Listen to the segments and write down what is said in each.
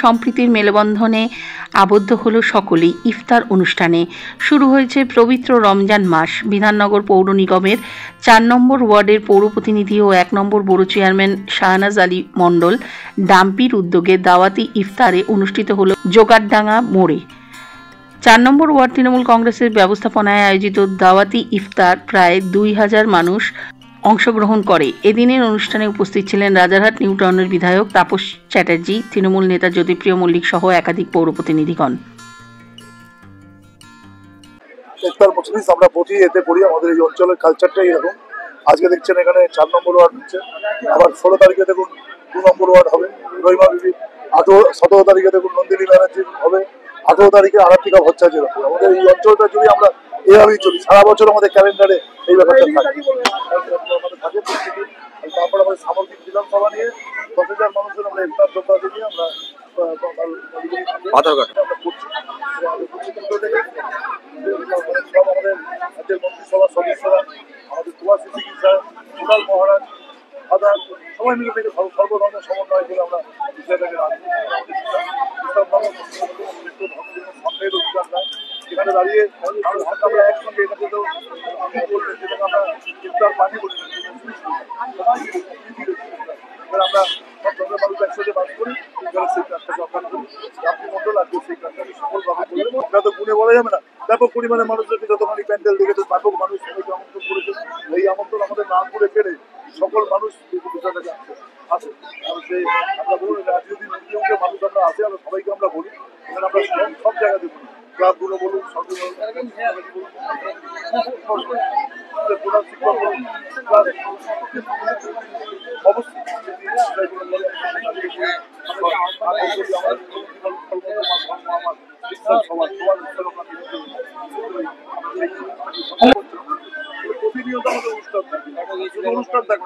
সম্প্রীতির মেলবন্ধনে আবদ্ধ হলো সকলেই। ইফতার অনুষ্ঠানে শুরু হয়েছে পবিত্র রমজান মাস। বিধাননগর পৌর নিগমের ৪ নম্বর ওয়ার্ডের পৌর প্রতিনিধি ও ১ নম্বর বড় চেয়ারম্যান শাহনাজ আলী মণ্ডল ডাম্পির উদ্যোগে দাওয়াতি ইফতারে অনুষ্ঠিত হলো জোগাড়ডাঙ্গা মোড়ে। ৪ নম্বর ওয়ার্ড তৃণমূল কংগ্রেসের ব্যবস্থাপনায় আয়োজিত দাওয়াতি ইফতার প্রায় ২,০০০ মানুষ অংশগ্রহণ করে। এদিনের অনুষ্ঠানে উপস্থিত ছিলেন রাজারহাট নিউ টাউনের বিধায়ক তাপস চ্যাটার্জি, তৃণমূল নেতা জ্যোতিপ্রিয় মল্লিক সহ একাধিক পৌর প্রতিনিধিগণ। ইফতার মজলিস আমরা প্রতি এতে করি, আমাদের এই অঞ্চলের কালচারটাই এরকম। আজকে দেখছেন এখানে ৪ নম্বর ওয়ার্ড হচ্ছে, আবার ১৬ তারিখে দেখুন ২ নম্বর ওয়ার্ড হবে রহিমা বিবি, ১৭ তারিখে দেখুন নন্দিনী ব্যানার্জি হবে, ১৮ তারিখে আরাত্রিকা ভট্টাচার্য হবে। আমাদের এই অঞ্চলটা যদি আমরা এভাবেই চলি, সারা বছর আমাদের ক্যালেন্ডারে এই ব্যাপারটা থাকে। তারপর আমাদের সামগ্রিক বিধানসভা নিয়ে ১০,০০০ মানুষের আমরা ইফতার দোকানে নিয়ে আমরা আমাদের রাজ্যের মন্ত্রিসভার সদস্যরা, আমাদের প্রবাসী চিকিৎসা, সোনাল মহারাজ, আদার সবাই মিলে থেকে সর্বধর্ম সমন্বয় করে আমরা বিষয়টাকে এখানে দাঁড়িয়ে আমরা একসঙ্গে এটাকে তো বললেন যেটাকে আমরা ইফতার পানি বলি, আমরা সব ধর্মের মানুষ একসাথে বাস করি, সেই কাজটাকে আমরা করি। আপনি মন্ডল আজকে সেই কাজটাকে সফলভাবে করলেন। এটা তো গুণে বলা যাবে না, ব্যাপক পরিমাণে মানুষদেরকে যতখানি প্যান্ডেল দেখেছে ব্যাপক মানুষ সবাইকে আমন্ত্রণ করেছে। এই আমন্ত্রণ আমাদের না করে ফেলে সকল মানুষ বিষয়টাকে আসে। সেই আমরা বলুন যদি নিয়মকে মানুষ আমরা আসে, আমরা সবাইকে আমরা বলি, এখানে আমরা সব জায়গাতে বলি, ক্লাবগুলো বলুন, প্রধান শিক্ষক বলুন, অবশ্যই প্রতিনিয়ত আমাদের অনুষ্ঠান থাকে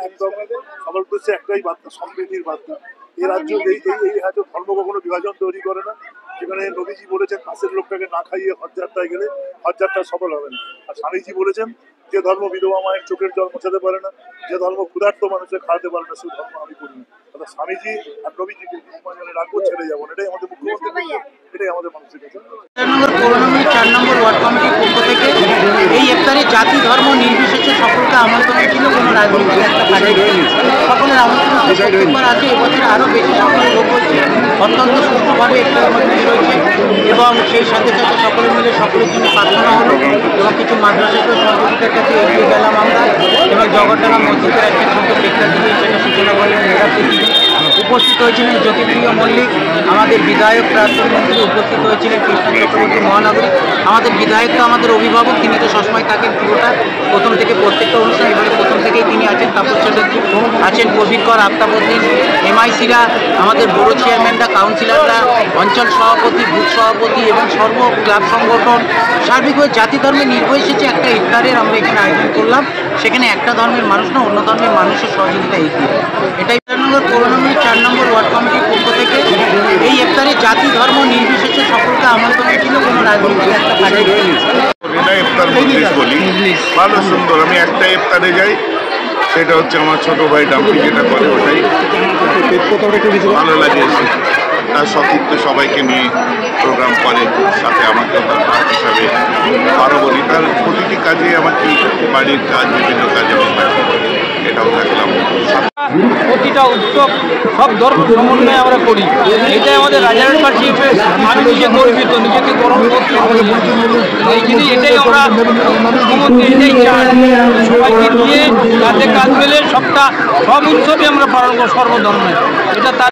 একদম সবার উদ্দেশ্যে একটাই বার্তা, সম্প্রীতির বার্তা। এই রাজ্য এই রাজ্য ধর্ম কখনো বিভাজন তৈরি করে না। যেখানে নবীজি বলেছেন কাছের লোকটাকে না খাইয়ে হজ যাত্রায় গেলে হজ যাত্রা সফল হবে না। আর স্বামীজি বলেছেন যে ধর্ম বিধবা মায়ের চোখের জল মোছাতে পারে না, যে ধর্ম ক্ষুধার্ত মানুষের খাওয়াতে পারে না, সেই ধর্ম আমি করি না। অর্থাৎ স্বামীজি আর নবীজিকে রাখবো, ছেড়ে যাবো, এটাই আমাদের মুখ্যমন্ত্রী, এটাই আমাদের মানুষের কাছে। ৪ নম্বর ওয়ার্ড কমিটির পক্ষ থেকে এই ইফতারে জাতি ধর্ম নির্বিশেষে সকলকে আমন্ত্রণ ছিল। কোনো রাজনৈতিক একটা পার্টি সকলের আমন্ত্রণ আছে। এবছর আরও বেশি সকলের লোক হচ্ছে, অত্যন্ত সুস্থভাবে ইফতার মজলিস হয়েছে এবং সেই সাথে সাথে সকলে মিলে সকলের জন্য প্রার্থনা হলো এবং কিছু মাদ্রাসাকে সহযোগিতার কাছে এগিয়ে গেলাম আমরা এবং জগদ্দলা মসজিদের একটা ছোট প্রেক্ষাগৃহে সেটা সূচনা করলেন উপস্থিত হয়েছিলেন জ্যোতিপ্রিয় মল্লিক, আমাদের বিধায়ক প্রাক্তন মন্ত্রী উপস্থিত হয়েছিলেন কৃষ্ণ চক্রবর্তী মহানগরী, আমাদের বিধায়ক তো আমাদের অভিভাবক, তিনি তো সবসময় থাকেন পুরোটা প্রথম থেকে প্রত্যেকটা অনুষ্ঠান। এবারে প্রথম থেকেই তিনি আছেন, তাপস চ্যাটার্জি আছেন, কবির আফতাবউদ্দিন, এমআইসিরা, আমাদের বড় চেয়ারম্যানরা, কাউন্সিলররা, অঞ্চল সভাপতি, বুথ সভাপতি এবং সর্ব ক্লাব সংগঠন সার্বিকভাবে জাতি ধর্মের নির্বিশেষে একটা ইফতারের আমরা এখানে আয়োজন করলাম। সেখানে একটা ধর্মের মানুষ না, অন্য ধর্মের মানুষের সহযোগিতা এগিয়ে। এটাই পৌর নিগমের ৪ নম্বর ওয়ার্ড কমিটির পক্ষ থেকে এই ইফতারে জাতি ধর্ম নির্বিশেষে সকলকে আমন্ত্রণ ছিল। কোনো রাজনৈতিক একটা পার্টি ইফতার মজলিস বলি, ভালো সুন্দর। আমি একটা ইফতারে যাই, সেটা হচ্ছে আমার ছোট ভাই ডাম্পি যেটা করে, ওটাই ভালো লাগে। তার সতীর্থ সবাইকে নিয়ে প্রোগ্রাম করে, সাথে আমাকে তার হিসাবে আরও বলি। তার প্রতিটি কাজে আমাকে বাড়ির কাজ, বিভিন্ন কাজে এটাও থাকলাম। প্রতিটা উদ্যোগ সব ধর্ম সমন্বয়ে আমরা করি, এটাই আমাদের রাজারহাটবাসী হিসেবে আমি নিজে গর্বিত, নিজেকে গর্ব করতে এই জিনিস। এটাই আমরা মুখ্যমন্ত্রী এটাই চাই, সবাইকে নিয়ে কাজে কাজ মেলে সব উৎসবে আমরা পালন করব সর্বধর্মে, এটা তার